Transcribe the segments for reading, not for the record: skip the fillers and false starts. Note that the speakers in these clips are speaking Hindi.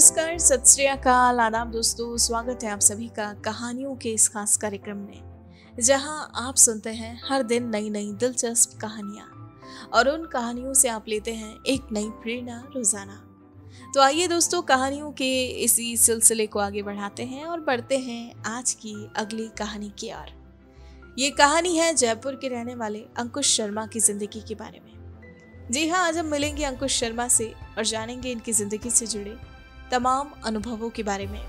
नमस्कार, सत श्री अकाल, आदाब दोस्तों। स्वागत है आप सभी का कहानियों के इस खास कार्यक्रम में, जहां आप सुनते हैं हर दिन नई नई दिलचस्प कहानियां और उन कहानियों से आप लेते हैं एक नई प्रेरणा रोजाना। तो आइए दोस्तों, कहानियों के इसी सिलसिले को आगे बढ़ाते हैं और बढ़ते हैं आज की अगली कहानी की ओर। ये कहानी है जयपुर के रहने वाले अंकुश शर्मा की जिंदगी के बारे में। जी हाँ, आज हम मिलेंगे अंकुश शर्मा से और जानेंगे इनकी जिंदगी से जुड़े तमाम अनुभवों के बारे में।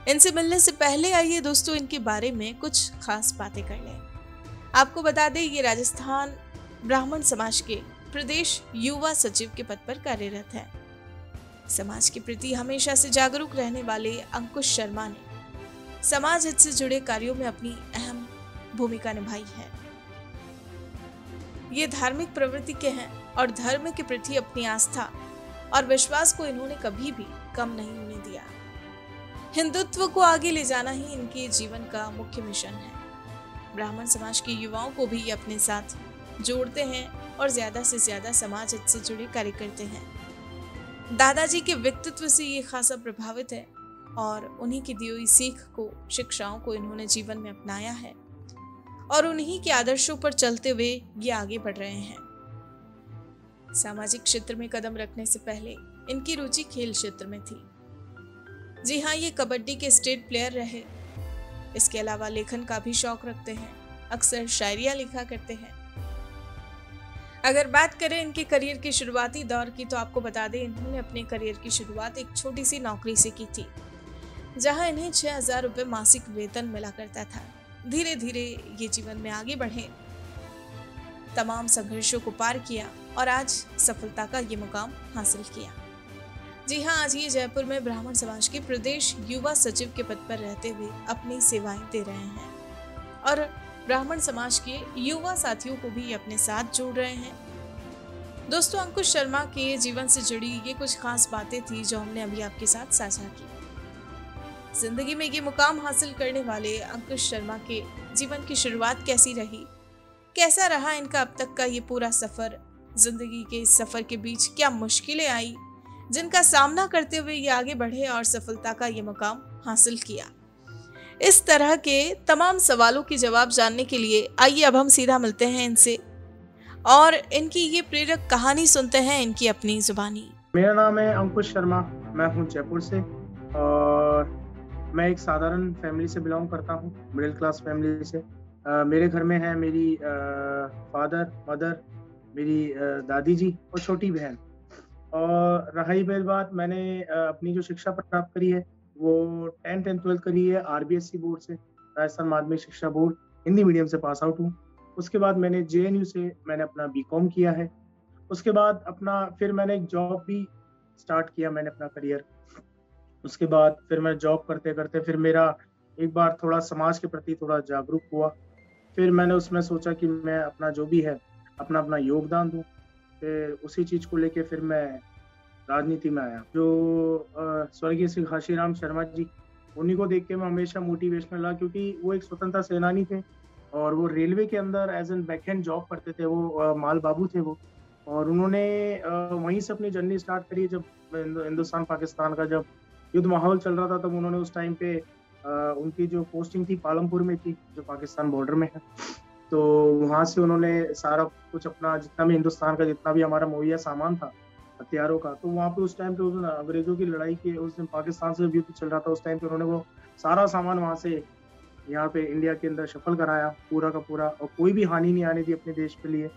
इनसे मिलने से पहले आइए दोस्तों इनके बारे में कुछ खास बातें कर लें। आपको बता दें, ये राजस्थान ब्राह्मण समाज के प्रदेश युवा सचिव के पद पर कार्यरत है। समाज के प्रति हमेशा से जागरूक रहने वाले अंकुश शर्मा ने समाज हित से जुड़े कार्यों में अपनी अहम भूमिका निभाई है। ये धार्मिक प्रवृत्ति के हैं और धर्म के प्रति अपनी आस्था और विश्वास को इन्होंने कभी भी कम नहीं होने दिया। हिंदुत्व को आगे ले जाना ही इनके जीवन का मुख्य मिशन है। ब्राह्मण समाज के युवाओं को भी अपने साथ जोड़ते हैं और ज्यादा से ज्यादा समाज हित से जुड़े कार्य करते हैं। दादाजी के व्यक्तित्व से ये खासा प्रभावित है और उन्हीं की दी हुई सीख को, शिक्षाओं को इन्होंने जीवन में अपनाया है और उन्हीं के आदर्शों पर चलते हुए ये आगे बढ़ रहे हैं। सामाजिक क्षेत्र में कदम रखने से पहले इनकी रुचि खेल क्षेत्र में थी। जी हाँ, ये कबड्डी के स्टेट प्लेयर रहे। इसके अलावा लेखन का भी शौक रखते हैं, अक्सर शायरियां लिखा करते हैं। अगर बात करें इनके करियर के शुरुआती दौर की, तो आपको बता दें, इन्होंने अपने करियर की शुरुआत एक छोटी सी नौकरी से की थी, जहां इन्हें 6,000 रुपये मासिक वेतन मिला करता था। धीरे धीरे ये जीवन में आगे बढ़े, तमाम संघर्षों को पार किया और आज सफलता का ये मुकाम हासिल किया। जी हाँ, आज ये जयपुर में ब्राह्मण समाज के प्रदेश युवा सचिव के पद पर रहते हुए अपनी सेवाएं दे रहे हैं और ब्राह्मण समाज के युवा साथियों को भी अपने साथ जोड़ रहे हैं। दोस्तों, अंकुश शर्मा के जीवन से जुड़ी ये कुछ खास बातें थी जो हमने अभी आपके साथ साझा की। जिंदगी में ये मुकाम हासिल करने वाले अंकुश शर्मा के जीवन की शुरुआत कैसी रही, कैसा रहा इनका अब तक का ये पूरा सफर, जिंदगी के इस सफर के बीच क्या मुश्किलें आई जिनका सामना करते हुए ये आगे बढ़े और सफलता का ये मुकाम हासिल किया। इस तरह के तमाम सवालों के जवाब जानने के लिए आइए अब हम सीधा मिलते हैं इनसे और इनकी ये प्रेरक कहानी सुनते हैं इनकी अपनी जुबानी। मेरा नाम है अंकुश शर्मा, मैं हूँ जयपुर से और मैं एक साधारण फैमिली से बिलोंग करता हूँ, मिडिल क्लास फैमिली से। मेरे घर में है मेरी फादर, मदर, मेरी दादी जी और छोटी बहन। और रही बात, मैंने अपनी जो शिक्षा प्राप्त करी है वो 10th and 12th करी है RBSC बोर्ड से, राजस्थान माध्यमिक शिक्षा बोर्ड, हिंदी मीडियम से पास आउट हूँ। उसके बाद मैंने JNU से मैंने अपना BCom किया है। उसके बाद फिर मैंने एक जॉब भी स्टार्ट किया, मैंने अपना करियर। उसके बाद फिर मैं जॉब करते करते फिर मेरा एक बार थोड़ा समाज के प्रति थोड़ा जागरूक हुआ। फिर मैंने उसमें सोचा कि मैं अपना जो भी है अपना योगदान दूं। फिर उसी चीज़ को लेके फिर मैं राजनीति में आया। जो स्वर्गीय श्री घाशीराम शर्मा जी, उन्हीं को देख के मैं हमेशा मोटिवेशनल रहा, क्योंकि वो एक स्वतंत्रता सेनानी थे और वो रेलवे के अंदर एज एन बैकहैंड जॉब करते थे। वो माल बाबू थे वो, और उन्होंने वहीं से अपनी जर्नी स्टार्ट करी। जब हिंदुस्तान पाकिस्तान का जब युद्ध माहौल चल रहा था, तब उन्होंने उस टाइम पे उनकी जो पोस्टिंग थी पालमपुर में थी, जो पाकिस्तान बॉर्डर में है। तो वहाँ से उन्होंने सारा कुछ अपना जितना भी हिंदुस्तान का जितना भी हमारा मुहैया सामान था हथियारों का, तो वहाँ पे उस टाइम पे अंग्रेजों की लड़ाई के उस दिन पाकिस्तान से युद्ध चल रहा था, उस टाइम पे उन्होंने वो सारा सामान वहाँ से यहाँ पे इंडिया के अंदर शफल कराया पूरा का पूरा, और कोई भी हानि नहीं आने दी अपने देश के लिए।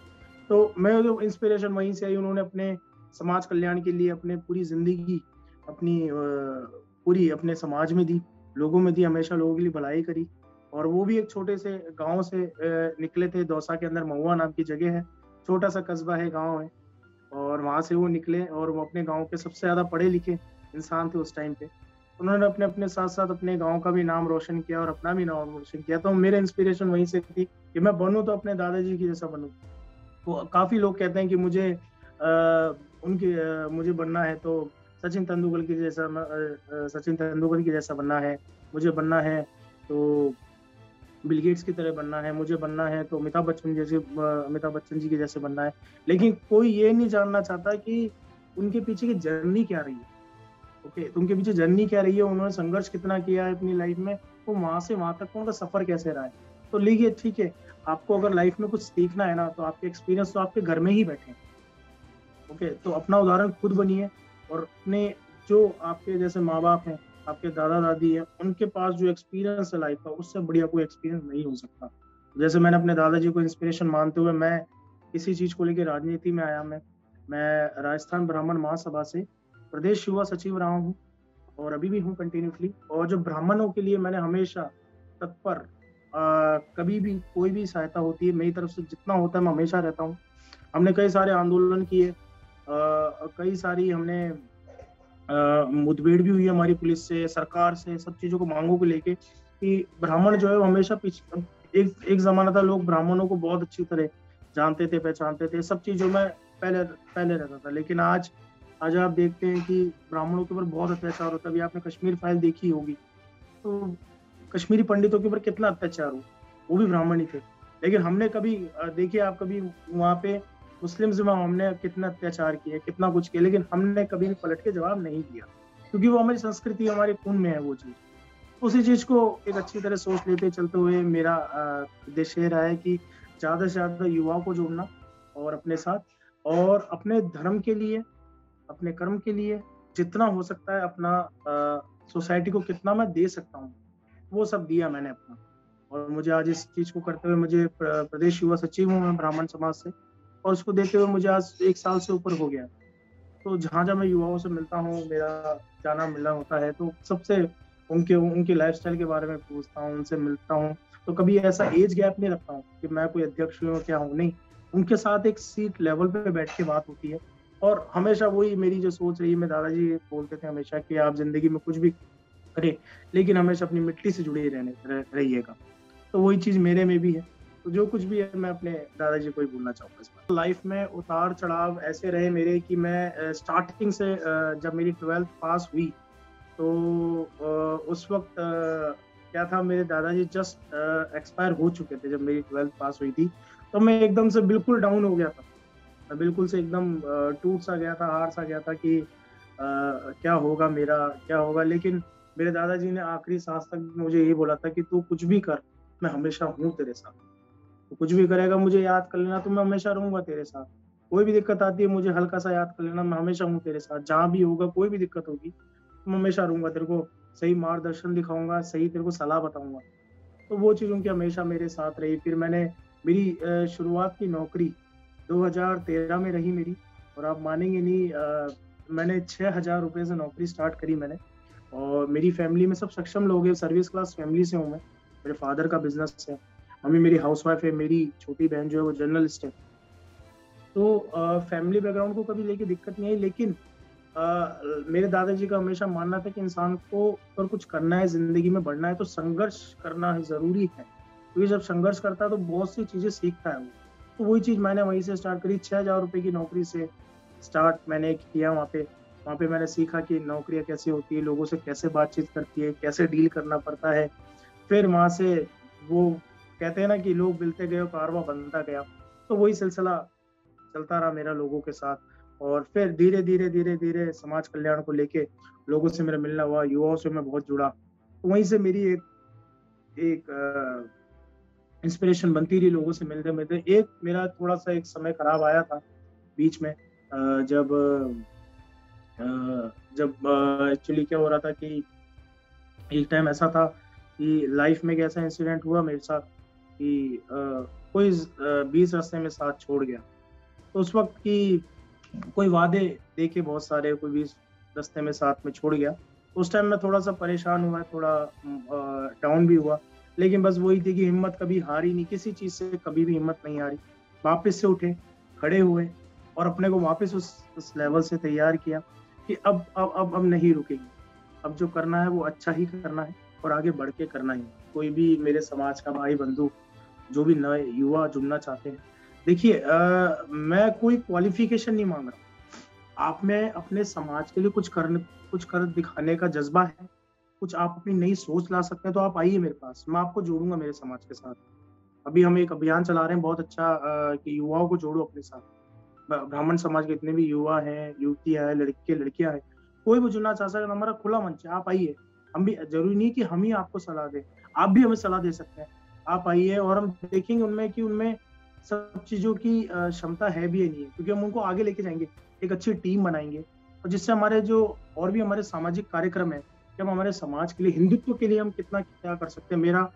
तो मैं जो इंस्पिरेशन वहीं से आई। उन्होंने अपने समाज कल्याण के लिए अपने पूरी जिंदगी अपनी पूरी अपने समाज में दी, लोगों में दी, हमेशा लोगों के लिए भलाई करी। और वो भी एक छोटे से गांव से निकले थे। दौसा के अंदर महुआ नाम की जगह है, छोटा सा कस्बा है, गांव है, और वहां से वो निकले और वो अपने गांव के सबसे ज्यादा पढ़े लिखे इंसान थे उस टाइम पे। उन्होंने अपने साथ साथ अपने गांव का भी नाम रोशन किया और अपना भी नाम रोशन किया। तो मेरे इंस्पिरेशन वहीं से थी कि मैं बनूं तो अपने दादाजी की जैसा बनूं। तो काफी लोग कहते हैं कि मुझे मुझे बनना है तो सचिन तेंदुलकर की जैसा बनना है, मुझे बनना है तो बिल गेट्स की तरह बनना है, मुझे बनना है तो अमिताभ बच्चन जी के जैसे बनना है। लेकिन कोई ये नहीं जानना चाहता कि उनके पीछे की जर्नी क्या रही है। ओके, तो उनके पीछे जर्नी क्या रही है, उन्होंने संघर्ष कितना किया है अपनी लाइफ में, वो वहां से वहां तक उनका सफर कैसे रहा है। तो लीजिए ठीक है, आपको अगर लाइफ में कुछ सीखना है ना, तो आपके एक्सपीरियंस तो आपके घर में ही बैठे हैं। ओके, तो अपना उदाहरण खुद बनिए, और अपने जो आपके जैसे माँ बाप हैं, आपके दादा दादी हैं, उनके पास जो एक्सपीरियंस है लाइफ का, उससे बढ़िया कोई एक्सपीरियंस नहीं हो सकता। जैसे मैंने अपने दादाजी को इंस्पिरेशन मानते हुए मैं इसी चीज को लेकर राजनीति में आया। मैं राजस्थान ब्राह्मण महासभा से प्रदेश युवा सचिव रहा हूँ, और अभी भी हूँ कंटिन्यूसली। और जो ब्राह्मणों के लिए मैंने हमेशा तत्पर, कभी भी कोई भी सहायता होती है मेरी तरफ से जितना होता है मैं हमेशा रहता हूँ। हमने कई सारे आंदोलन किए, कई सारी हमने मुठभेड़ भी हुई है हमारी पुलिस से, सरकार से, सब चीजों को, मांगों को लेके कि ब्राह्मण जो है वो हमेशा पीछे। एक जमाना था लोग ब्राह्मणों को बहुत अच्छी तरह जानते थे, पहचानते थे, सब चीजों में पहले पहले रहता था। लेकिन आज आज आप देखते हैं कि ब्राह्मणों के ऊपर बहुत अत्याचार होता है। अभी आपने कश्मीर फाइल देखी होगी, तो कश्मीरी पंडितों के ऊपर कितना अत्याचार हुआ, वो भी ब्राह्मण ही थे। लेकिन हमने कभी देखिए, आप कभी वहाँ पे मुस्लिम्स में हमने कितना अत्याचार किया, कितना कुछ किया, लेकिन हमने कभी भी पलट के जवाब नहीं दिया, क्योंकि वो हमारी संस्कृति, हमारे खून में है वो चीज। उसी चीज को एक अच्छी तरह सोच लेते चलते हुए मेरा उद्देश्य ये रहा है कि ज्यादा से ज्यादा युवाओं को जोड़ना, और अपने साथ, और अपने धर्म के लिए, अपने कर्म के लिए जितना हो सकता है अपना, सोसाइटी को कितना मैं दे सकता हूँ, वो सब दिया मैंने अपना। और मुझे आज इस चीज को करते हुए, मुझे प्रदेश युवा सचिव हूँ मैं ब्राह्मण समाज से, और उसको देते हुए मुझे आज 1 साल से ऊपर हो गया। तो जहाँ जहाँ मैं युवाओं से मिलता हूँ, मेरा जाना मिलना होता है, तो सबसे उनके उनके लाइफस्टाइल के बारे में पूछता हूँ, उनसे मिलता हूँ। तो कभी ऐसा एज गैप नहीं रखता हूँ कि मैं कोई अध्यक्ष हूँ क्या हूँ, नहीं। उनके साथ एक सीट लेवल पे बैठ के बात होती है। और हमेशा वही मेरी जो सोच रही है, मैं दादाजी बोलते थे हमेशा कि आप जिंदगी में कुछ भी करें, लेकिन हमेशा अपनी मिट्टी से जुड़े रहिएगा। तो वही चीज मेरे में भी है। तो जो कुछ भी है, मैं अपने दादाजी को ही बोलना चाहूंगा इस बार। लाइफ में उतार चढ़ाव ऐसे रहे मेरे कि मैं स्टार्टिंग से, जब मेरी 12th पास हुई, तो उस वक्त क्या था, मेरे दादाजी जस्ट एक्सपायर हो चुके थे जब मेरी 12th पास हुई थी। तो मैं एकदम से बिल्कुल डाउन हो गया था, मैं बिल्कुल से एकदम टूट सा गया था, हार सा गया था कि क्या होगा मेरा, क्या होगा। लेकिन मेरे दादाजी ने आखिरी सांस तक मुझे ये बोला था कि तू कुछ भी कर, मैं हमेशा हूँ तेरे साथ। तो कुछ भी करेगा, मुझे याद कर लेना, तो मैं हमेशा रहूंगा तेरे साथ। कोई भी दिक्कत आती है, मुझे हल्का सा याद कर लेना, मैं हमेशा हूँ तेरे साथ। जहाँ भी होगा, कोई भी दिक्कत होगी, मैं हमेशा रहूंगा, तेरे को सही मार्गदर्शन दिखाऊंगा, सही तेरे को सलाह बताऊंगा। तो वो चीज उनकी हमेशा मेरे साथ रही। फिर मेरी शुरुआत की नौकरी 2013 में रही मेरी, और आप मानेंगे नहीं, मैंने 6,000 रुपये से नौकरी स्टार्ट करी मैंने। और मेरी फैमिली में सब सक्षम लोग हैं, सर्विस क्लास फैमिली से हूँ मैं। मेरे फादर का बिजनेस है, मम्मी मेरी हाउसवाइफ है, मेरी छोटी बहन जो है वो जर्नलिस्ट है। तो फैमिली बैकग्राउंड को कभी लेके दिक्कत नहीं आई। लेकिन मेरे दादाजी का हमेशा मानना था कि इंसान को अगर कुछ करना है, जिंदगी में बढ़ना है, तो संघर्ष करना है, जरूरी है। क्योंकि जब संघर्ष करता है तो बहुत सी चीजें सीखता है वो। तो वही चीज मैंने वहीं से स्टार्ट करी, 6,000 रुपये की नौकरी से स्टार्ट मैंने किया वहाँ पे मैंने सीखा कि नौकरियाँ कैसे होती है, लोगों से कैसे बातचीत करती है, कैसे डील करना पड़ता है। फिर वहां से वो कहते हैं ना कि लोग मिलते गए, कारवां बनता गया। तो वही सिलसिला चलता रहा मेरा लोगों के साथ। और फिर धीरे धीरे धीरे धीरे समाज कल्याण को लेके लोगों से मेरा मिलना हुआ, युवाओं से मैं बहुत जुड़ा। तो वहीं से मेरी एक एक इंस्पिरेशन बनती रही, लोगों से मिलते मिलते। एक मेरा थोड़ा सा एक समय खराब आया था बीच में, जब जब एक्चुअली क्या हो रहा था कि एक टाइम ऐसा था कि लाइफ में एक ऐसा इंसिडेंट हुआ मेरे साथ कि कोई 20 रास्ते में साथ छोड़ गया। तो उस वक्त की कोई वादे देके बहुत सारे, कोई 20 रास्ते में साथ में छोड़ गया। उस टाइम मैं थोड़ा सा परेशान हुआ, थोड़ा डाउन भी हुआ। लेकिन बस वही थी कि हिम्मत कभी हारी नहीं, किसी चीज से कभी भी हिम्मत नहीं हारी। वापस से उठे, खड़े हुए, और अपने को वापस उस लेवल से तैयार किया कि अब नहीं रुकेंगे। अब जो करना है वो अच्छा ही करना है, और आगे बढ़ के करना ही। कोई भी मेरे समाज का भाई बंधु, जो भी नए युवा जुड़ना चाहते हैं, देखिए, मैं कोई क्वालिफिकेशन नहीं मांग रहा। आप में अपने समाज के लिए कुछ कर दिखाने का जज्बा है, कुछ आप अपनी नई सोच ला सकते हैं, तो आप आइए मेरे पास, मैं आपको जोड़ूंगा मेरे समाज के साथ। अभी हम एक अभियान चला रहे हैं बहुत अच्छा, कि युवाओं को जोड़ो अपने साथ। ब्राह्मण समाज के जितने भी युवा हैं, युवतियां हैं, लड़के लड़कियां हैं, कोई भी जुड़ना चाह सकता है, हमारा खुला मंच है, आप आइए। हम भी जरूरी नहीं कि हम ही आपको सलाह दें, आप भी हमें सलाह दे सकते हैं। आप आइए और हम देखेंगे उनमें कि उनमें सब चीजों की क्षमता है भी या नहीं है, क्योंकि हम उनको आगे लेके जाएंगे, एक अच्छी टीम बनाएंगे, और जिससे हमारे जो और भी हमारे सामाजिक कार्यक्रम है कि हम हमारे समाज के लिए, हिंदुत्व के लिए हम कितना क्या कर सकते हैं। मेरा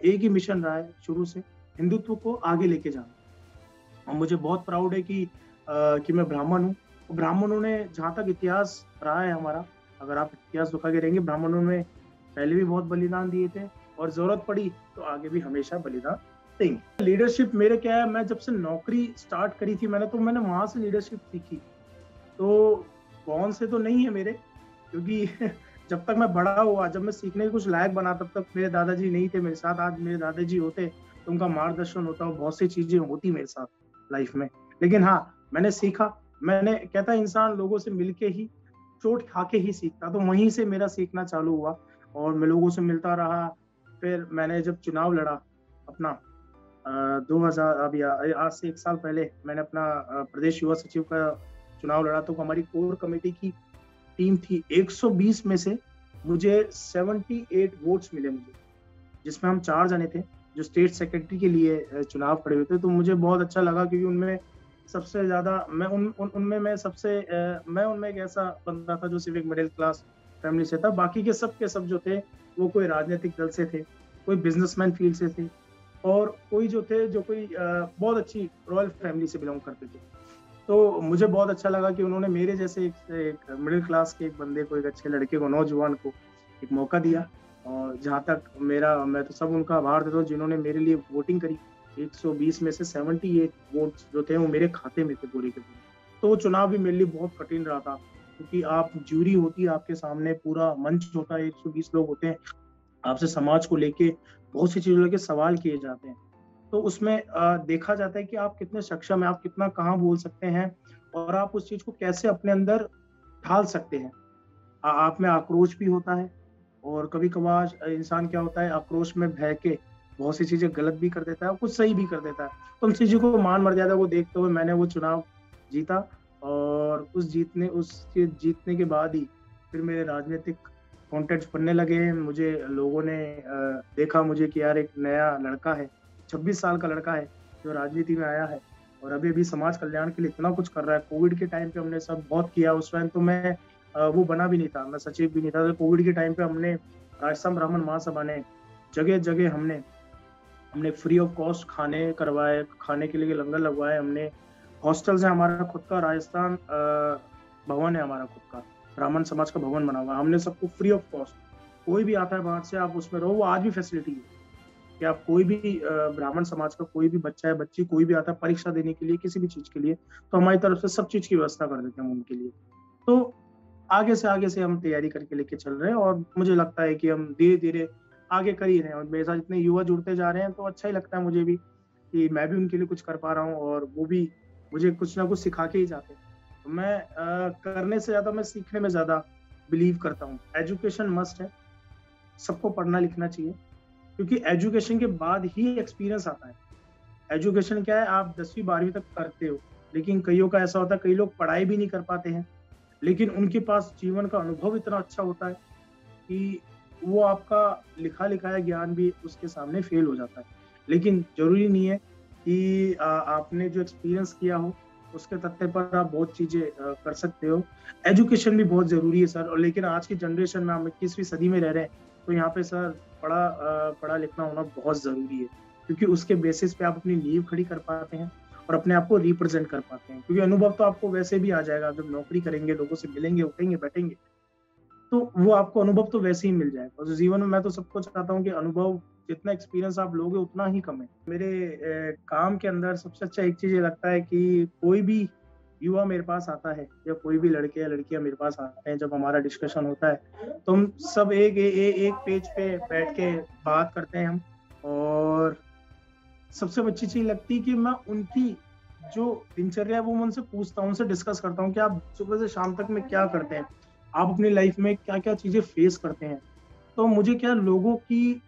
एक ही मिशन रहा है शुरू से, हिंदुत्व को आगे लेके जाना। और मुझे बहुत प्राउड है कि मैं ब्राह्मण हूँ। ब्राह्मणों ने जहाँ तक इतिहास रहा है हमारा, अगर आप इतिहास दुखा के रहेंगे, ब्राह्मणों ने पहले भी बहुत बलिदान दिए थे और जरूरत पड़ी तो आगे भी हमेशा बलिदान देंगे। लीडरशिप मेरे क्या है, मैं जब से नौकरी स्टार्ट करी थी मैंने वहां से लीडरशिप सीखी। तो कौन से तो नहीं है मेरे, क्योंकि जब तक मैं बड़ा हुआ, जब मैं सीखने के कुछ लायक बना, तब तक मेरे दादाजी नहीं थे मेरे साथ। आज मेरे दादाजी होते तो उनका मार्गदर्शन होता, बहुत सी चीजें होती मेरे साथ लाइफ में। लेकिन हाँ, मैंने सीखा। मैंने कहता इंसान लोगों से मिलके ही, चोट खा के ही सीखता, तो वहीं से मेरा सीखना चालू हुआ और मैं लोगों से मिलता रहा। फिर मैंने जब चुनाव लड़ा अपना 2000 अभी आज से 1 साल पहले मैंने अपना प्रदेश युवा सचिव का चुनाव लड़ा, तो हमारी कोर कमेटी की टीम थी। 120 में से मुझे 78 वोट्स मिले मुझे, जिसमें हम 4 जने थे जो स्टेट सेक्रेटरी के लिए चुनाव खड़े हुए थे। तो मुझे बहुत अच्छा लगा, क्योंकि उनमें सबसे ज्यादा मैं उनमें एक ऐसा बंदा था जो सिर्फ एक मिडिल क्लास फैमिली से था। बाकी के सब जो थे वो कोई राजनीतिक दल से थे, कोई बिजनेसमैन फील्ड से थे, और कोई जो थे जो कोई बहुत अच्छी रॉयल फैमिली से बिलोंग करते थे। तो मुझे बहुत अच्छा लगा कि उन्होंने मेरे जैसे एक मिडिल क्लास के एक बंदे को, एक अच्छे लड़के को, नौजवान को एक मौका दिया। और जहाँ तक मैं तो सब उनका आभार देता हूँ जिन्होंने मेरे लिए वोटिंग करी। 120 में से 78 वोट्स जो थे वो मेरे खाते में थे पूरे के पूरे। तो वो चुनाव भी मेरे लिए बहुत कठिन रहा था, क्योंकि आप ज्यूरी होती है आपके सामने, पूरा मंच होता है, 120 लोग होते हैं, आपसे समाज को लेके बहुत सी चीजों लेके सवाल किए जाते हैं। तो उसमें देखा जाता है कि आप कितने सक्षम हैं, आप कितना कहाँ बोल सकते हैं, और आप उस चीज को कैसे अपने अंदर ढाल सकते हैं। आप में आक्रोश भी होता है, और कभी कभार इंसान क्या होता है, आक्रोश में बह के बहुत सी चीजें गलत भी कर देता है और कुछ सही भी कर देता है। तो उन चीजों को मान मर्यादा को देखते हुए मैंने वो चुनाव जीता, और उस जीतने के बाद ही फिर मेरे राजनीतिक कॉन्टेक्ट्स बनने लगे। मुझे लोगों ने देखा मुझे कि यार एक नया लड़का है, 26 साल का लड़का है जो राजनीति में आया है और अभी अभी समाज कल्याण के लिए इतना कुछ कर रहा है। कोविड के टाइम पे हमने सब बहुत किया। उस टाइम तो मैं वो बना भी नहीं था, मैं सचिव भी नहीं था। तो कोविड के टाइम पे हमने राजस्थान ब्राह्मण महासभा ने जगह जगह हमने फ्री ऑफ कॉस्ट खाने करवाए, खाने के लिए लंगर लगवाए। हमने हॉस्टल्स है, हमारा खुद का राजस्थान भवन है, हमारा खुद का ब्राह्मण समाज का भवन बना हुआ। हमने सबको फ्री ऑफ कॉस्ट, कोई भी आता है बाहर से, आप उसमें रहो। वो आज भी फैसिलिटी है कि आप कोई भी ब्राह्मण समाज का कोई भी बच्चा है, बच्ची, कोई भी आता है परीक्षा देने के लिए, किसी भी चीज के लिए, तो हमारी तरफ से सब चीज की व्यवस्था कर देते हैं उनके लिए। तो आगे से हम तैयारी करके लेके चल रहे हैं, और मुझे लगता है कि हम धीरे धीरे आगे कर ही रहे हैं। और मेरे साथ इतने युवा जुड़ते जा रहे हैं, तो अच्छा ही लगता है मुझे भी कि मैं भी उनके लिए कुछ कर पा रहा हूँ, और वो भी मुझे कुछ ना कुछ सिखा के ही जाते हैं। तो मैं करने से ज्यादा मैं सीखने में ज्यादा बिलीव करता हूँ। एजुकेशन मस्ट है, सबको पढ़ना लिखना चाहिए, क्योंकि एजुकेशन के बाद ही एक्सपीरियंस आता है। एजुकेशन क्या है, आप 10वीं 12वीं तक करते हो, लेकिन कईयों का ऐसा होता है, कई लोग पढ़ाई भी नहीं कर पाते हैं, लेकिन उनके पास जीवन का अनुभव इतना अच्छा होता है कि वो आपका लिखा लिखाया ज्ञान भी उसके सामने फेल हो जाता है। लेकिन जरूरी नहीं है कि आपने जो एक्सपीरियंस किया हो उसके तथ्य पर आप बहुत चीजें कर सकते हो। एजुकेशन भी बहुत जरूरी है सर। और लेकिन आज की जनरेशन में हम 21वीं सदी में रह रहे हैं, तो यहाँ पे सर पढ़ा लिखना होना बहुत जरूरी है, क्योंकि उसके बेसिस पे आप अपनी नींव खड़ी कर पाते हैं और अपने आप को रिप्रेजेंट कर पाते हैं। क्योंकि अनुभव तो आपको वैसे भी आ जाएगा, जब नौकरी करेंगे, लोगों से मिलेंगे, उठेंगे बैठेंगे, तो वो आपको अनुभव तो वैसे ही मिल जाएगा। और जीवन में मैं तो सबको चाहता हूँ कि अनुभव, जितना एक्सपीरियंस आप लोगे उतना ही कम है। मेरे काम के अंदर सबसे अच्छा एक चीज ये लगता है कि कोई भी युवा मेरे पास आता है, या कोई भी लड़के या लड़कियां मेरे पास आते हैं, जब हमारा डिस्कशन होता है तो हम सब एक पेज पे बैठ के बात करते हैं हम। और सबसे अच्छी चीज लगती है कि मैं उनकी जो दिनचर्या है वो मैं उनसे पूछता हूँ, उनसे डिस्कस करता हूँ कि आप सुबह से शाम तक में क्या करते हैं, आप अपनी लाइफ में क्या क्या चीजें फेस करते हैं। तो मुझे क्या, लोगों की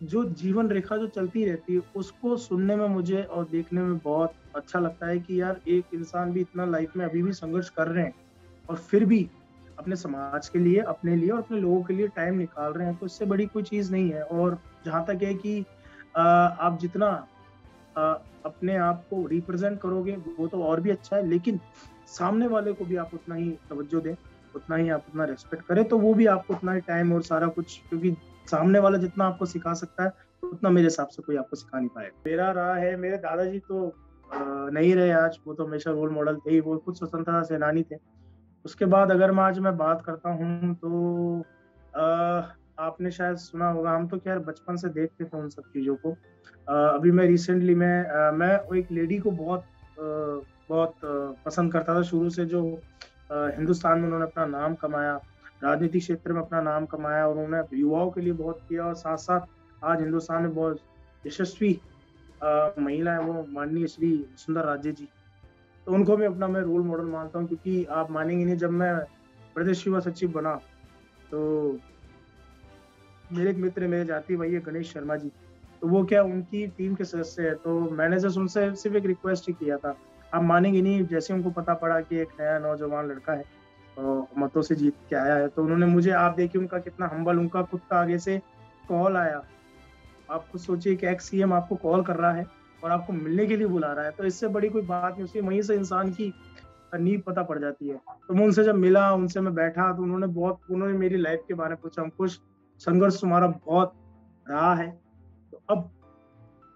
जो जीवन रेखा जो चलती रहती है उसको सुनने में मुझे और देखने में बहुत अच्छा लगता है कि यार एक इंसान भी इतना लाइफ में अभी भी संघर्ष कर रहे हैं, और फिर भी अपने समाज के लिए, अपने लिए और अपने लोगों के लिए टाइम निकाल रहे हैं, तो इससे बड़ी कोई चीज़ नहीं है। और जहाँ तक है कि आप जितना अ, अपने आप को रिप्रेजेंट करोगे वो तो और भी अच्छा है, लेकिन सामने वाले को भी आप उतना ही तवज्जो दें, उतना ही आप उतना रिस्पेक्ट करें, तो वो भी आपको उतना ही टाइम और सारा कुछ, क्योंकि सामने वाला जितना आपको सिखा सकता है उतना मेरे हिसाब से कोई आपको सिखा नहीं पाएगा। मेरा रहा है, मेरे दादाजी तो नहीं रहे आज, वो तो हमेशा रोल मॉडल थे ही, वो खुद स्वतंत्रता सेनानी थे। उसके बाद अगर मैं बात करता हूँ तो आपने शायद सुना होगा, हम तो खैर बचपन से देखते थे उन सब चीज़ों को। अभी मैं रिसेंटली मैं एक लेडी को बहुत पसंद करता था शुरू से, जो हिंदुस्तान में उन्होंने अपना नाम कमाया, राजनीतिक क्षेत्र में अपना नाम कमाया और उन्होंने युवाओं के लिए बहुत किया, और साथ साथ आज हिंदुस्तान में बहुत यशस्वी महिला है वो माननीय श्री वसुंधरा राजे जी। तो उनको मैं रोल मॉडल मानता हूँ, क्योंकि आप मानेंगे नहीं, जब मैं प्रदेश युवा सचिव बना तो मेरे एक मित्र है, मेरे जाति भाई है गणेश शर्मा जी, तो वो क्या उनकी टीम के सदस्य है, तो मैंने जस्ट उनसे सिर्फ एक रिक्वेस्ट ही किया था। आप मानेंगे नहीं, जैसे उनको पता पड़ा कि एक नया नौजवान लड़का है तो मतों से जीत के आया है, तो उन्होंने मुझे, आप देखिए उनका कितना हम्बल, उनका खुद का आगे से कॉल आया। आप खुद सोचिए कि एक्स सीएम आपको कॉल कर रहा है और आपको मिलने के लिए बुला रहा है, तो इससे बड़ी कोई बात नहीं, उसकी वहीं से इंसान की नींव पता पड़ जाती है। तो मैं उनसे जब मिला, उनसे मैं बैठा, तो उन्होंने मेरी लाइफ के बारे में पूछा, अंकुश संघर्ष तुम्हारा बहुत रहा है, तो अब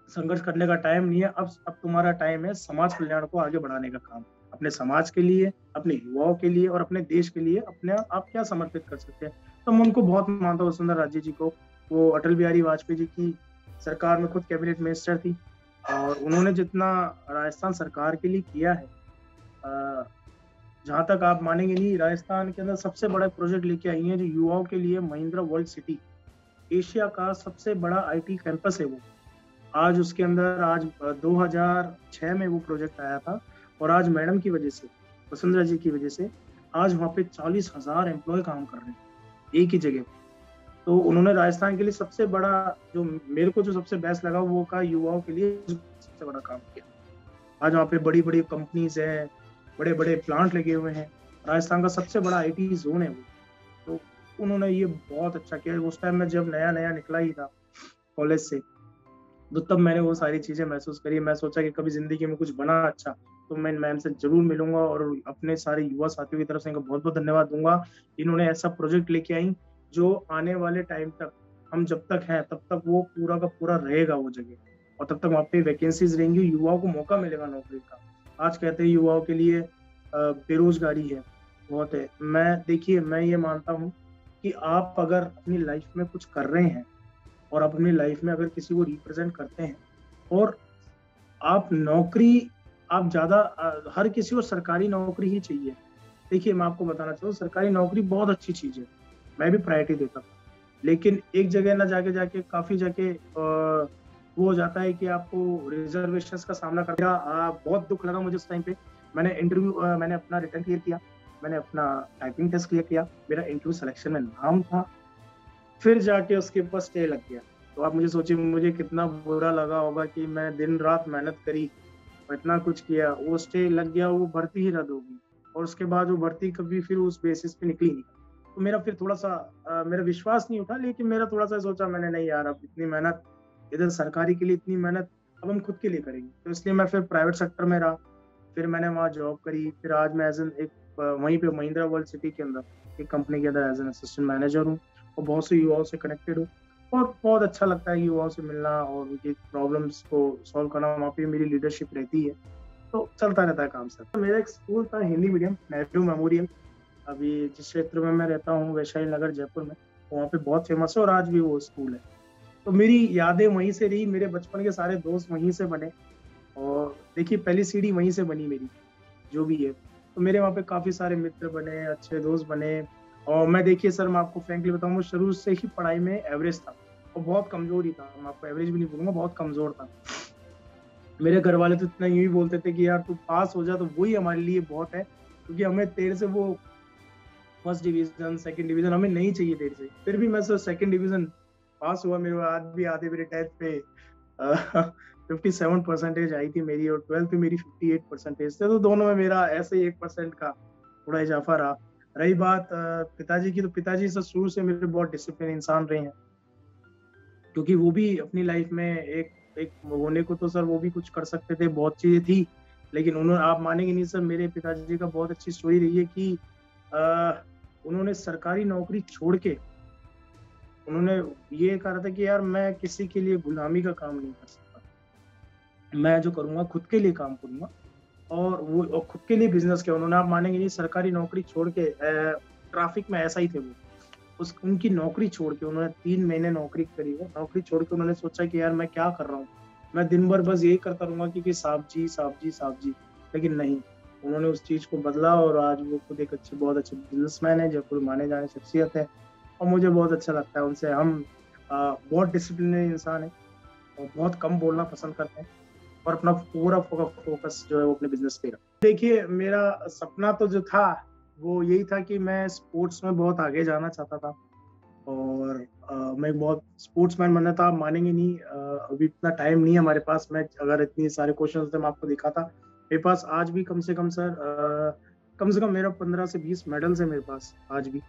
संघर्ष करने का टाइम नहीं है, अब तुम्हारा टाइम है समाज कल्याण को आगे बढ़ाने का काम। अपने समाज के लिए, अपने युवाओं के लिए और अपने देश के लिए अपने आप क्या समर्पित कर सकते हैं। तो मैं उनको बहुत मानता हूँ, वसुंधरा राजे जी को। वो अटल बिहारी वाजपेयी जी की सरकार में खुद कैबिनेट मिनिस्टर थी, और उन्होंने जितना राजस्थान सरकार के लिए किया है, जहाँ तक आप मानेंगे नहीं, राजस्थान के अंदर सबसे बड़ा प्रोजेक्ट लेके आई है जो युवाओं के लिए, महिंद्रा वर्ल्ड सिटी, एशिया का सबसे बड़ा आईटी कैंपस है वो। आज उसके अंदर, आज 2006 में वो प्रोजेक्ट आया था, और आज मैडम की वजह से, वसुंधरा जी की वजह से, आज वहाँ पे 40,000 एम्प्लॉय काम कर रहे हैं एक ही जगह। तो उन्होंने राजस्थान के लिए सबसे बड़ा, जो मेरे को जो सबसे बेस्ट लगा, वो का युवाओं के लिए सबसे बड़ा काम किया। आज वहाँ पे बड़ी बड़ी कंपनीज है, बड़े बड़े प्लांट लगे हुए हैं, राजस्थान का सबसे बड़ा आईटी जोन है वो। तो उन्होंने ये बहुत अच्छा किया। उस टाइम में जब नया नया निकला ही था कॉलेज से, तो तब मैंने वो सारी चीजें महसूस करी। मैं सोचा कि कभी जिंदगी में कुछ बना अच्छा तो मैं मैम से जरूर मिलूंगा, और अपने सारे युवा साथियों की तरफ से इनका बहुत बहुत धन्यवाद दूंगा। इन्होंने ऐसा प्रोजेक्ट लेके आई जो आने वाले टाइम तक, हम जब तक हैं तब तक वो पूरा का पूरा रहेगा वो जगह, और तब तक वहाँ पे वैकेंसीज रहेंगी, युवाओं को मौका मिलेगा नौकरी का। आज कहते हैं युवाओं के लिए बेरोजगारी है बहुत है। मैं ये मानता हूँ कि आप अगर अपनी लाइफ में कुछ कर रहे हैं, और आप अपनी लाइफ में अगर किसी को रिप्रेजेंट करते हैं, और आप नौकरी, आप ज्यादा, हर किसी को सरकारी नौकरी ही चाहिए। देखिए मैं आपको बताना चाहूँ, सरकारी नौकरी बहुत अच्छी चीज है, मैं भी प्रायोरिटी देता था, लेकिन एक जगह ना जाके जाके काफी जाके वो हो जाता है कि आपको रिजर्वेशन का सामना करना। बहुत दुख लगा मुझे उस टाइम पे। मैंने अपना रिटर्न क्लियर किया, मैंने अपना टाइपिंग टेस्ट क्लियर किया, मेरा इंटरव्यू सिलेक्शन में नाम था, फिर जाके उसके ऊपर स्टे लग गया। तो आप मुझे सोचिए मुझे कितना बुरा लगा होगा कि मैं दिन रात मेहनत करी और इतना कुछ किया, वो स्टे लग गया, वो भर्ती ही रद्द होगी, और उसके बाद वो भर्ती कभी फिर उस बेसिस पे निकली नहीं। तो मेरा फिर थोड़ा सा मेरा विश्वास नहीं उठा, लेकिन मेरा थोड़ा सा सोचा मैंने, नहीं यार, अब इतनी मेहनत, इधर सरकारी के लिए इतनी मेहनत, अब हम खुद के लिए करेंगे। तो इसलिए मैं फिर प्राइवेट सेक्टर में रहा, फिर मैंने वहाँ जॉब करी, फिर आज मैं वहीं पे महिंद्रा वर्ल्ड सिटी के अंदर एक कंपनी के अंदर एज एन असिस्टेंट मैनेजर हूँ, और बहुत से युवाओं से कनेक्टेड हूँ, और बहुत अच्छा लगता है युवाओं से मिलना और उनकी प्रॉब्लम्स को सॉल्व करना। वहाँ पे मेरी लीडरशिप रहती है, तो चलता रहता है काम सर। तो मेरा एक स्कूल था हिंदी मीडियम, नेहरू मेमोरियल, अभी जिस क्षेत्र में मैं रहता हूँ वैशाली नगर जयपुर में, वहाँ पे बहुत फेमस है, और आज भी वो स्कूल है। तो मेरी यादें वहीं से रही, मेरे बचपन के सारे दोस्त वहीं से बने, और देखिए पहली सीढ़ी वहीं से बनी मेरी, जो भी है। तो मेरे वहाँ पे काफी सारे मित्र बने, अच्छे दोस्त बने। और मैं, देखिए सर, मैं आपको फ्रेंकली बताऊँ, मैं शुरू से ही पढ़ाई में एवरेज था, और बहुत कमजोर ही था। मैं आपको एवरेज भी नहीं बोलूंगा, बहुत कमजोर था। मेरे घर वाले तो इतना यूं ही बोलते थे कि यार तू पास हो जा तो वही हमारे लिए बहुत है, क्योंकि हमें तेरे से वो फर्स्ट डिवीजन, सेकंड डिवीजन हमें नहीं चाहिए तेरे से। फिर भी मैं सर सेकंड डिवीजन पास हुआ, मेरे आज भी आधे मेरे टेंथ पे 57% आई थी मेरी, और 12th में मेरी 58% थे, तो दोनों में मेरा ऐसे ही 1% का थोड़ा इजाफा रहा। रही बात पिताजी की, तो पिताजी से शुरू से मेरे बहुत डिसिप्लिन इंसान रहे हैं, क्योंकि वो भी अपनी लाइफ में एक एक होने को तो सर वो भी कुछ कर सकते थे, बहुत चीजें थी, लेकिन उन्होंने, आप मानेंगे नहीं सर, मेरे पिताजी का बहुत अच्छी स्टोरी रही है कि उन्होंने सरकारी नौकरी छोड़ के उन्होंने ये कहा था कि यार मैं किसी के लिए गुलामी का काम नहीं कर सकता, मैं जो करूंगा खुद के लिए काम करूंगा, और खुद के लिए बिजनेस किया उन्होंने। आप मानेंगे नहीं, सरकारी नौकरी छोड़ के ट्रैफिक में ऐसा ही थे वो, उनकी नौकरी छोड़ के उन्होंने 3 महीने नौकरी करी है, नौकरी छोड़ के उन्होंने सोचा कि यार मैं क्या कर रहा हूँ, मैं दिन भर बस यही करता रहूंगा कि साहब जी साहब जी साहब जी, लेकिन नहीं, उन्होंने उस चीज को बदला और आज वो खुद एक बहुत अच्छे बिजनेसमैन है, जयपुर माने जाने शख्सियत है, और मुझे बहुत अच्छा लगता है उनसे। हम बहुत डिसिप्लिनरी इंसान है और बहुत कम बोलना पसंद करते हैं, और अपना पूरा फोकस जो है वो अपने बिजनेस पे रखा। देखिए, मेरा सपना तो जो था वो यही था कि मैं स्पोर्ट्स में बहुत आगे जाना चाहता था, और मैं बहुत स्पोर्ट्समैन बनना था। आप मानेंगे नहीं, अभी इतना टाइम नहीं है हमारे पास, मैं अगर इतने सारे क्वेश्चन थे मैं आपको दिखाता। मेरे पास आज भी कम से कम सर कम से कम मेरा 15 से 20 मेडल्स है मेरे पास आज भी,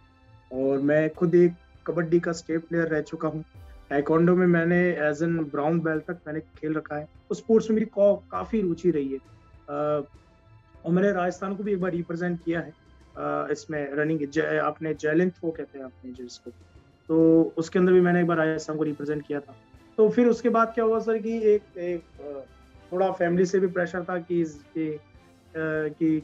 और मैं खुद एक कबड्डी का स्टेट प्लेयर रह चुका हूँ। टाइकोंडो में मैंने एज एन ब्राउन बेल्ट तक मैंने खेल रखा है, तो स्पोर्ट्स में मेरी काफी रुचि रही है, और मैंने राजस्थान को भी एक बार रिप्रेजेंट किया है इसमें रनिंग, आपने जैवलिन थ्रो कहते हैं आपने जिसको, तो उसके अंदर भी मैंने एक बार राजस्थान को रिप्रेजेंट किया था। तो फिर उसके बाद क्या हुआ सर कि एक थोड़ा फैमिली से भी प्रेशर था कि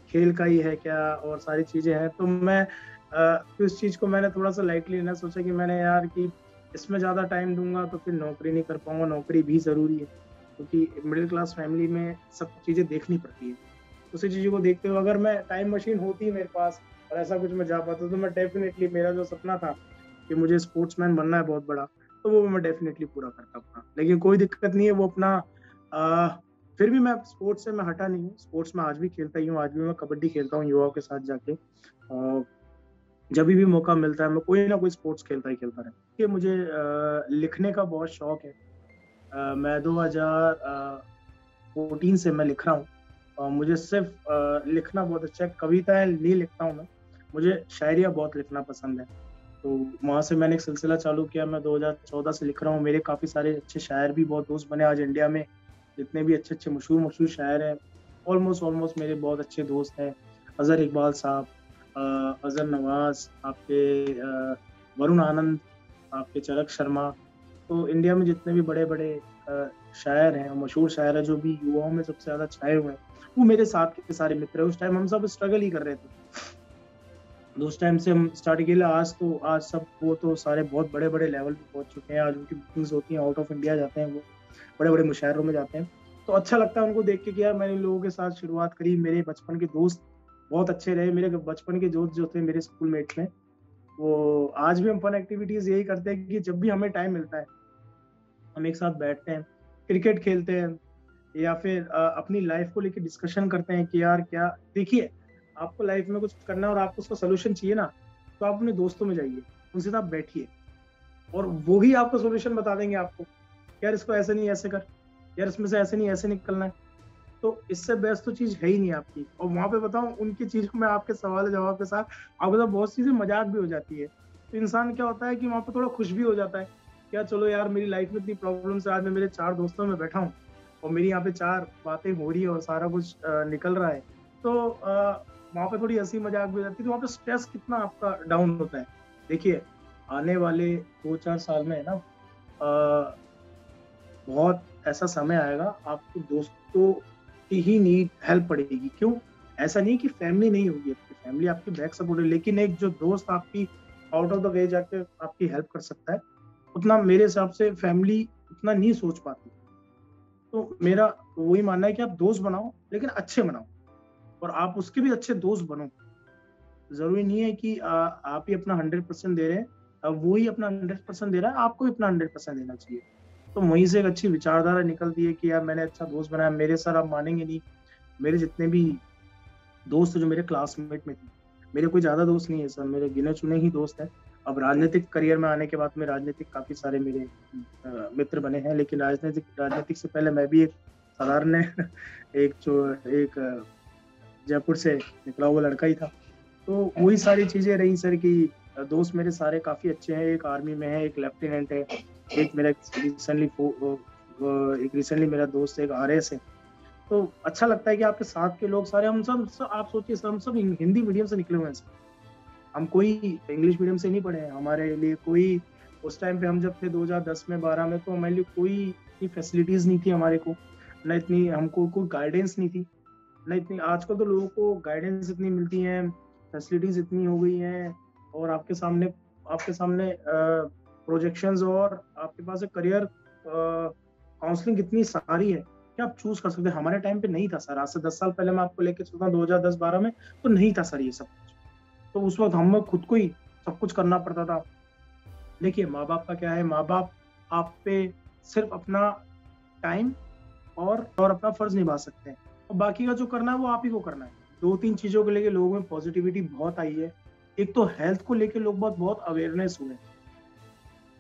खेल का ही है क्या और सारी चीजें हैं, तो मैं फिर उस चीज को मैंने थोड़ा सा लाइटली लेना सोचा कि मैंने यार कि इसमें ज्यादा टाइम दूंगा तो फिर नौकरी नहीं कर पाऊंगा, नौकरी भी जरूरी है, क्योंकि मिडिल क्लास फैमिली में सब चीजें देखनी पड़ती है। उसी चीजों को देखते हुए अगर मैं टाइम मशीन होती मेरे पास और ऐसा कुछ मैं जा पाता, तो मैं डेफिनेटली, मेरा जो सपना था कि मुझे स्पोर्ट्समैन बनना है बहुत बड़ा, तो वो मैं डेफिनेटली पूरा करता अपना। लेकिन कोई दिक्कत नहीं है, वो अपना फिर भी मैं स्पोर्ट्स से मैं हटा नहीं हूँ, स्पोर्ट्स में आज भी खेलता ही हूँ, आज भी मैं कबड्डी खेलता हूँ युवाओं के साथ जाके, जब भी मौका मिलता है मैं कोई ना कोई स्पोर्ट्स खेलता रहता है। कि मुझे लिखने का बहुत शौक है, मैं 2014 से मैं लिख रहा हूँ, और मुझे सिर्फ लिखना बहुत अच्छा है, कविताएं नहीं लिखता हूँ मैं, मुझे शायरिया बहुत लिखना पसंद है, तो वहाँ से मैंने एक सिलसिला चालू किया। मैं 2014 से लिख रहा हूँ, मेरे काफ़ी सारे अच्छे शायर भी बहुत दोस्त बने आज इंडिया में, जितने भी अच्छे मशहूर शायर हैं, ऑलमोस्ट मेरे बहुत अच्छे दोस्त हैं, अजहर इकबाल साहब, अजहर नवाज, आपके वरुण आनंद, आपके चरक शर्मा, तो इंडिया में जितने भी बड़े बड़े शायर हैं, मशहूर शायर हैं, जो भी युवाओं में सबसे ज्यादा छाए हुए हैं, वो मेरे साथ के सारे मित्र हैं। उस टाइम हम सब स्ट्रगल ही कर रहे थे, उस टाइम से हम स्टार्ट किया, आज सब वो तो सारे बहुत बड़े बड़े लेवल पे पहुंच चुके हैं, आज उनकी बुकिंग्स होती हैं, आउट ऑफ इंडिया जाते हैं, वो बड़े बड़े मुशायरों में जाते हैं, तो अच्छा लगता है उनको देख के कि यार मैंने इन लोगों के साथ शुरुआत करी। मेरे बचपन के दोस्त बहुत अच्छे रहे, मेरे बचपन के दोस्त जो थे मेरे स्कूल मेट में, वो आज भी हम फन एक्टिविटीज यही करते हैं कि जब भी हमें टाइम मिलता है हम एक साथ बैठते हैं, क्रिकेट खेलते हैं, या फिर अपनी लाइफ को लेकर डिस्कशन करते हैं कि यार क्या, देखिए आपको लाइफ में कुछ करना है और आपको उसका सोल्यूशन चाहिए ना, तो आप अपने दोस्तों में जाइए, उनसे आप बैठिए, और वो ही आपको सोल्यूशन बता देंगे आपको, यार इसको ऐसे नहीं ऐसे कर, यार इसमें से ऐसे नहीं ऐसे निकलना है, तो इससे बेस्ट तो चीज है ही नहीं आपकी। और वहां पे बताऊं, उनकी चीजों में आपके सवाल जवाब के साथ आपके साथ बहुत चीजें मजाक भी हो जाती है, तो इंसान क्या होता है कि वहां पे थोड़ा खुश भी हो जाता है, क्या चलो यार मेरी लाइफ में इतनी प्रॉब्लम्स है, आज मैं मेरे 4 दोस्तों में बैठा हूँ और मेरी यहाँ पे 4 बातें हो रही है और सारा कुछ निकल रहा है, तो वहाँ पे थोड़ी हंसी मजाक भी हो जाती है, तो वहाँ पे स्ट्रेस कितना आपका डाउन होता है। देखिए आने वाले 2-4 साल में है ना, बहुत ऐसा समय आएगा आपको दोस्तों की ही नीड हेल्प पड़ेगी। क्यों? ऐसा नहीं कि फैमिली नहीं होगी, आपकी फैमिली आपकी बैक सपोर्ट है, लेकिन एक जो दोस्त आपकी आउट ऑफ द वे जाके आपकी हेल्प कर सकता है, उतना मेरे हिसाब से फैमिली उतना नहीं सोच पाती। तो मेरा वही मानना है कि आप दोस्त बनाओ, लेकिन अच्छे बनाओ, और आप उसके भी अच्छे दोस्त बनो। जरूरी नहीं है कि आप ही अपना 100% दे रहे हैं, वो ही अपना 100% दे रहा है, आपको भी अपना 100% देना चाहिए। तो वहीं से एक अच्छी विचारधारा निकलती है कि यार मैंने अच्छा दोस्त बनाया। मेरे सर आप मानेंगे नहीं, मेरे जितने भी दोस्त जो मेरे क्लासमेट में थे, मेरे कोई ज्यादा दोस्त नहीं है सर, मेरे गिने चुने ही दोस्त हैं। अब राजनीतिक करियर में आने के बाद में राजनीतिक काफी सारे मेरे मित्र बने हैं, लेकिन राजनीतिक से पहले मैं भी एक साधारण एक जयपुर से निकला हुआ लड़का ही था। तो वही सारी चीज़ें रही सर कि दोस्त मेरे सारे काफ़ी अच्छे हैं, एक आर्मी में है, एक लेफ्टिनेंट है, एक मेरा रिसेंटली मेरा दोस्त एक आरएस है। तो अच्छा लगता है कि आपके साथ के लोग सारे हम सब आप सोचिए सर, हम सब हिंदी मीडियम से निकले हुए हैं सर। हम कोई इंग्लिश मीडियम से नहीं पढ़े हैं। हमारे लिए कोई उस टाइम पे हम जब थे 2010 में 12 में, तो हमारे लिए कोई इतनी फैसिलिटीज नहीं थी हमारे को, ना इतनी हमको कोई गाइडेंस नहीं थी, ना इतनी। आजकल तो लोगों को गाइडेंस इतनी मिलती है, फैसिलिटीज इतनी हो गई हैं, और आपके सामने प्रोजेक्शंस, और आपके पास एक करियर काउंसलिंग इतनी सारी है कि आप चूज कर सकते हैं। हमारे टाइम पे नहीं था सर। आज से 10 साल पहले मैं आपको लेके चलता हूँ 2010-12 में, तो नहीं था सर ये सब कुछ। तो उस वक्त हमें खुद को ही सब कुछ करना पड़ता था। देखिए माँ बाप का क्या है, माँ बाप आप पे सिर्फ अपना टाइम और अपना फर्ज निभा सकते हैं, और बाकी का जो करना है वो आप ही को करना है। 2-3 चीजों को लेके लोगों में पॉजिटिविटी बहुत आई है। एक तो हेल्थ को लेके लोग बहुत अवेयरनेस हुए,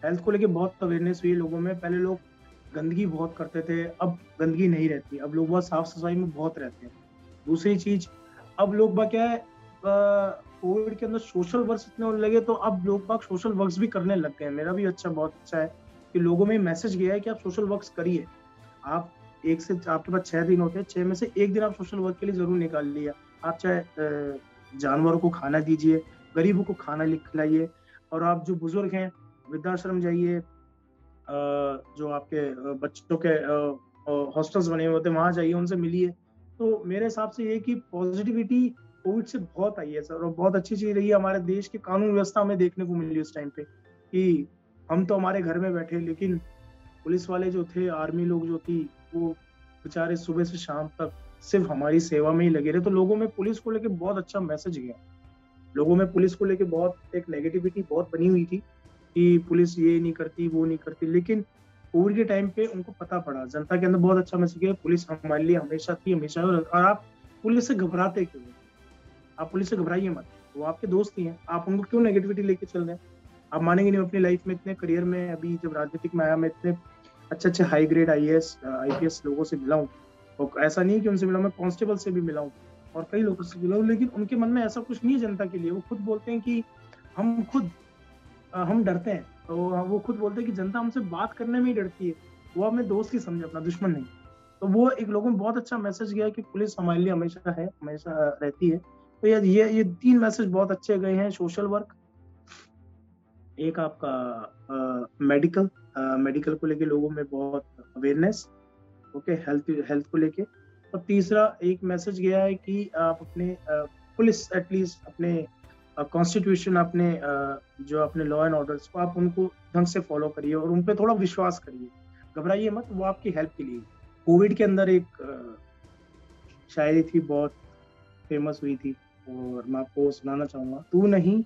हेल्थ को लेके बहुत अवेयरनेस हुई लोगों में। पहले लोग गंदगी बहुत करते थे, अब गंदगी नहीं रहती, अब लोग बहुत साफ सफाई में बहुत रहते हैं। दूसरी चीज, अब लोग बा क्या है, कोविड के अंदर सोशल वर्क इतने होने लगे, तो अब लोग बाग सोशल वर्क्स भी करने लग गए हैं। मेरा भी बहुत अच्छा है कि लोगों में मैसेज गया है कि आप सोशल वर्क्स करिए। आप आपके पास 6 दिन होते हैं, 6 में से 1 दिन आप सोशल वर्क के लिए जरूर निकाल लिया। आप चाहे जानवरों को खाना दीजिए, गरीबों को खाना खिलाइए, और आप जो बुजुर्ग हैं वृद्धाश्रम जाइए, जो आपके बच्चों के हॉस्टल्स बने हुए होते हैं वहां जाइए, उनसे मिलिए। तो मेरे हिसाब से ये कि पॉजिटिविटी कोविड से बहुत आई है सर, और बहुत अच्छी चीज रही है। हमारे देश की कानून व्यवस्था हमें देखने को मिली उस टाइम पे कि हम तो हमारे घर में बैठे, लेकिन पुलिस वाले जो थे, आर्मी लोग जो थी, वो बेचारे सुबह से शाम तक सिर्फ हमारी सेवा में ही लगे रहे। तो लोगों में पुलिस को लेके बहुत अच्छा मैसेज गया। लोगों में पुलिस को लेके बहुत एक नेगेटिविटी बहुत बनी हुई थी कि पुलिस ये नहीं करती, वो नहीं करती, लेकिन कोविड के टाइम पे उनको पता पड़ा, जनता के अंदर बहुत अच्छा मैसेज गया, पुलिस हमारे लिए हमेशा थी, हमेशा। और आप पुलिस से घबराते क्यों? आप पुलिस से घबराइए मत, वो आपके दोस्त ही हैं। आप उनको क्यों नेगेटिविटी लेके चल रहे हैं? आप मानेंगे नहीं, अपनी लाइफ में इतने करियर में, अभी जब राजनीतिक में आया, मैं इतने अच्छे हाई ग्रेड IAS लोगों से मिला हूँ, और ऐसा नहीं है कि उनसे मिला, मैं कांस्टेबल से भी मिला हूँ और कई लोगों से मिला हूँ, लेकिन उनके मन में ऐसा कुछ नहीं है जनता के लिए। वो खुद बोलते हैं कि हम डरते हैं, तो वो खुद बोलते हैं कि जनता हमसे बात करने में ही डरती है, वो हमें दोस्त ही समझे, अपना दुश्मन नहीं। तो वो एक लोगों में बहुत अच्छा मैसेज गया कि पुलिस हमारे लिए हमेशा है, हमेशा रहती है। तो ये 3 मैसेज बहुत अच्छे गए हैं। सोशल वर्क, एक आपका मेडिकल को लेके लोगों में बहुत अवेयरनेस, ओके, हेल्थ को लेके। और तीसरा एक मैसेज गया है कि आप अपने पुलिस एटलीस्ट अपने कॉन्स्टिट्यूशन, अपने जो अपने लॉ एंड ऑर्डर्स को आप उनको ढंग से फॉलो करिए और उन पे थोड़ा विश्वास करिए, घबराइए मत, वो आपकी हेल्प के लिए। कोविड के अंदर एक शायरी थी, बहुत फेमस हुई थी, और मैं आपको सुनाना चाहूंगा। तू नहीं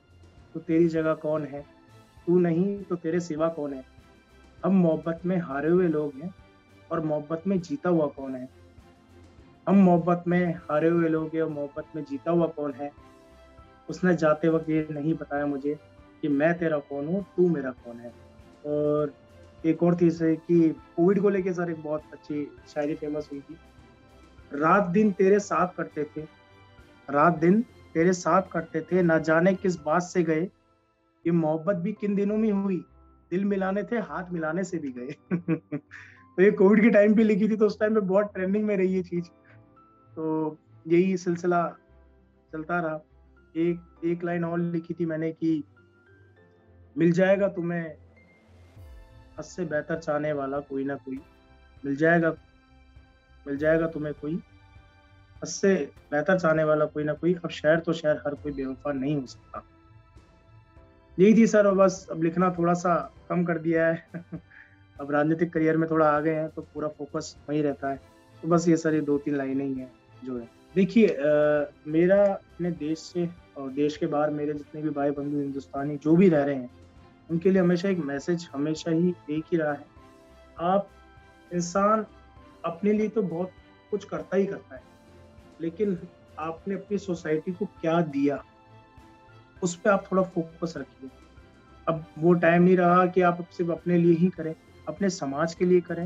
तो तेरी जगह कौन है, तू नहीं तो तेरे सिवा कौन है, हम मोहब्बत में हारे हुए लोग हैं और मोहब्बत में जीता हुआ कौन है, हम मोहब्बत में हारे हुए लोग हैं और मोहब्बत में जीता हुआ कौन है, उसने जाते वक्त ये नहीं बताया मुझे कि मैं तेरा कौन हूँ, तू मेरा कौन है। और एक और थी सर कि कोविड को लेके सर एक बहुत अच्छी शायरी फेमस हुई थी। रात दिन तेरे साथ करते थे, रात दिन तेरे साथ करते थे, ना जाने किस बात से गए, ये मोहब्बत भी किन दिनों में हुई, दिल मिलाने थे हाथ मिलाने से भी गए। तो ये कोविड के टाइम पे लिखी थी, तो उस टाइम पे बहुत ट्रेंडिंग में रही ये चीज। तो यही सिलसिला चलता रहा। एक लाइन और लिखी थी मैंने कि मिल जाएगा तुम्हें हद से बेहतर चाहने वाला कोई ना कोई, मिल जाएगा तुम्हें कोई हद से बेहतर चाहने वाला कोई ना कोई, अब शहर तो शहर हर कोई बेवफा नहीं हो सकता। यही थी सर, और बस अब लिखना थोड़ा सा कम कर दिया है। अब राजनीतिक करियर में थोड़ा आ गए हैं तो पूरा फोकस वही रहता है। तो बस ये सारी 2-3 लाइनें ही हैं जो है। देखिए मेरा अपने देश से और देश के बाहर मेरे जितने भी भाई बंधु हिंदुस्तानी जो भी रह रहे हैं, उनके लिए हमेशा एक मैसेज हमेशा ही एक ही रहा है, आप इंसान अपने लिए तो बहुत कुछ करता ही करता है, लेकिन आपने अपनी सोसाइटी को क्या दिया, उस पर आप थोड़ा फोकस रखिए। अब वो टाइम नहीं रहा कि आप सिर्फ अपने लिए ही करें, अपने समाज के लिए करें,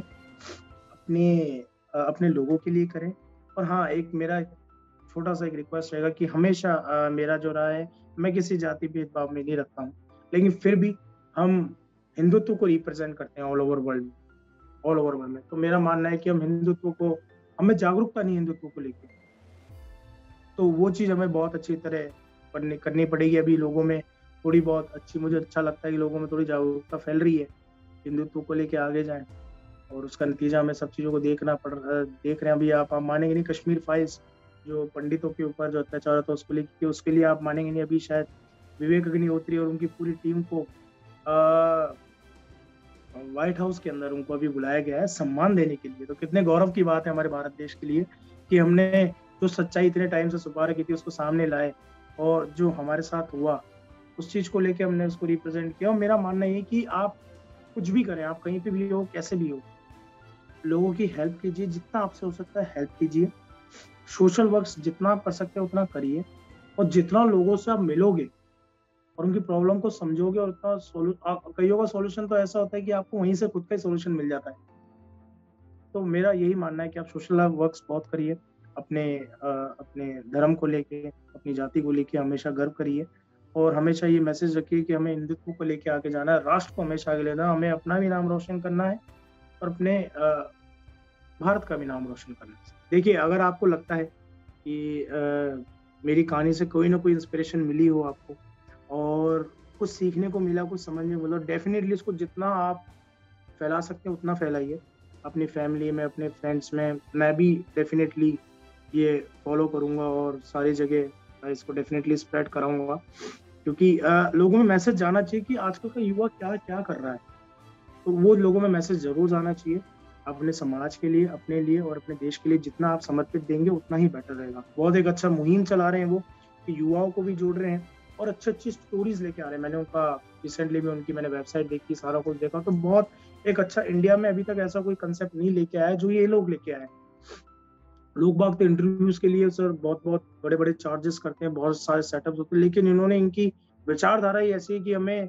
अपने लोगों के लिए करें। और हाँ, एक मेरा छोटा-सा एक रिक्वेस्ट रहेगा कि हमेशा मेरा जो रहा है, मैं किसी जाति भेदभाव में नहीं रखता हूँ। लेकिन फिर भी हम हिंदुत्व को रिप्रेज़ेंट करते हैं ऑल ओवर वर्ल्ड में, ऑल ओवर वर्ल्ड में। तो मेरा मानना है कि हम हिंदुत्व को, हमें जागरूकता नहीं है हिंदुत्व को लेके। तो वो चीज़ हमें बहुत अच्छी तरह करनी पड़ेगी। अभी लोगों में थोड़ी बहुत अच्छी, मुझे अच्छा लगता है कि लोगों में थोड़ी जागरूकता फैल रही है, हिंदुत्व को लेके आगे जाएँ और उसका नतीजा हमें सब चीज़ों को देख रहे हैं। अभी आप मानेंगे नहीं, कश्मीर फाइल्स जो पंडितों के ऊपर जो अत्याचार होता है उसके लिए आप मानेंगे नहीं, अभी शायद विवेक अग्निहोत्री और उनकी पूरी टीम को व्हाइट हाउस के अंदर उनको अभी बुलाया गया है सम्मान देने के लिए। तो कितने गौरव की बात है हमारे भारत देश के लिए कि हमने जो सच्चाई इतने टाइम से छुपा रखी थी उसको सामने लाए, और जो हमारे साथ हुआ उस चीज़ को लेके हमने उसको रिप्रेजेंट किया। और मेरा मानना ये है कि आप कुछ भी करें, आप कहीं पे भी हो, कैसे भी हो, लोगों की हेल्प कीजिए, जितना आपसे हो सकता है हेल्प कीजिए। सोशल वर्क जितना आप कर सकते हैं उतना करिए, और जितना लोगों से आप मिलोगे और उनकी प्रॉब्लम को समझोगे, और उतना कईयों का सॉल्यूशन तो ऐसा होता है कि आपको वहीं से खुद का ही सॉल्यूशन मिल जाता है। तो मेरा यही मानना है कि आप सोशल वर्क्स बहुत करिए, अपने धर्म को लेके, अपनी जाति को लेके हमेशा गर्व करिए, और हमेशा ये मैसेज रखिए कि हमें हिंदुत्व को लेके आगे जाना है, राष्ट्र को हमेशा आगे लेना है, हमें अपना भी नाम रोशन करना है और अपने भारत का भी नाम रोशन करना है। देखिए, अगर आपको लगता है कि मेरी कहानी से कोई ना कोई इंस्पिरेशन मिली हो आपको, और कुछ सीखने को मिला, कुछ समझ में मिला, डेफिनेटली इसको जितना आप फैला सकते हैं उतना फैलाइए अपनी फैमिली में, अपने फ्रेंड्स में। मैं भी डेफिनेटली ये फॉलो करूँगा और सारी जगह इसको डेफिनेटली स्प्रेड कराऊँगा, क्योंकि लोगों में मैसेज जाना चाहिए कि आजकल का युवा क्या कर रहा है। तो वो लोगों में मैसेज ज़रूर जाना चाहिए। अपने समाज के लिए, अपने लिए और अपने देश के लिए जितना आप समर्पित देंगे उतना ही बेटर रहेगा। बहुत एक अच्छा मुहिम चला रहे हैं वो, कि युवाओं को भी जोड़ रहे हैं और अच्छी स्टोरीज लेके आ रहे हैं। मैंने उनका रिसेंटली भी उनकी मैंने वेबसाइट देखी, सारा कुछ देखा, तो बहुत एक अच्छा, इंडिया में अभी तक ऐसा कोई कंसेप्ट नहीं लेके आया जो ये लोग लेके आए। लोग बाग तो इंटरव्यूज के लिए सर बहुत बड़े चार्जेस करते हैं, बहुत सारे सेटअप्स होते हैं, लेकिन इन्होंने, इनकी विचारधारा ही ऐसी है कि हमें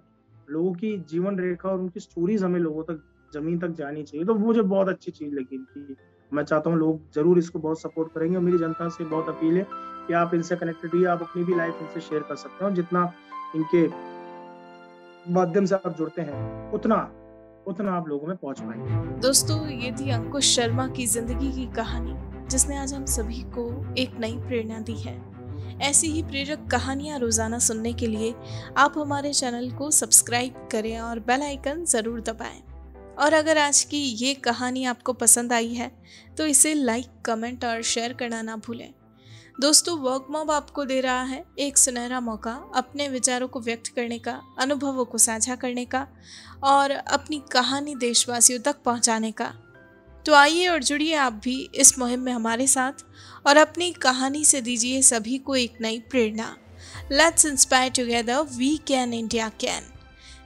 लोगों की जीवन रेखा और उनकी स्टोरीज हमें लोगों तक, जमीन तक जानी चाहिए। तो मुझे बहुत अच्छी चीज लगी इनकी। मैं चाहता हूँ लोग जरूर इसको बहुत सपोर्ट करेंगे, और मेरी जनता से बहुत अपील है कि आप इनसे कनेक्टेड रहिए, आप अपनी भी लाइफ इनसे शेयर कर सकते हो। जितना इनके माध्यम से आप जुड़ते हैं उतना आप लोगों में पहुंच पाएंगे। दोस्तों, ये थी अंकुश शर्मा की जिंदगी की कहानी, जिसने आज हम सभी को एक नई प्रेरणा दी है। ऐसी ही प्रेरक कहानियां रोजाना सुनने के लिए आप हमारे चैनल को सब्सक्राइब करें और बेल आइकन जरूर दबाएं। और अगर आज की ये कहानी आपको पसंद आई है तो इसे लाइक, कमेंट और शेयर करना ना भूलें। दोस्तों, वर्क मॉब आपको दे रहा है एक सुनहरा मौका अपने विचारों को व्यक्त करने का, अनुभवों को साझा करने का और अपनी कहानी देशवासियों तक पहुंचाने का। तो आइए और जुड़िए आप भी इस मुहिम में हमारे साथ, और अपनी कहानी से दीजिए सभी को एक नई प्रेरणा। Let's inspire together, we can, India can.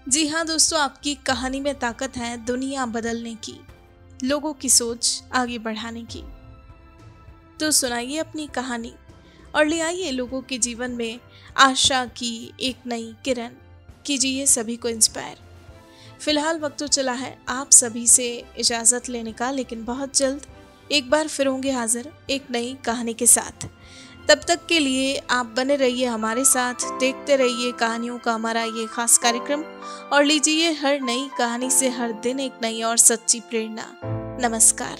जी हाँ दोस्तों, आपकी कहानी में ताकत है दुनिया बदलने की, लोगों की सोच आगे बढ़ाने की। तो सुनाइए अपनी कहानी और ले आइए लोगों के जीवन में आशा की एक नई किरण। कीजिए सभी को इंस्पायर। फिलहाल वक्त तो चला है आप सभी से इजाज़त लेने का, लेकिन बहुत जल्द एक बार फिर होंगे हाजिर एक नई कहानी के साथ। तब तक के लिए आप बने रहिए हमारे साथ, देखते रहिए कहानियों का हमारा ये खास कार्यक्रम, और लीजिए हर नई कहानी से हर दिन एक नई और सच्ची प्रेरणा। नमस्कार।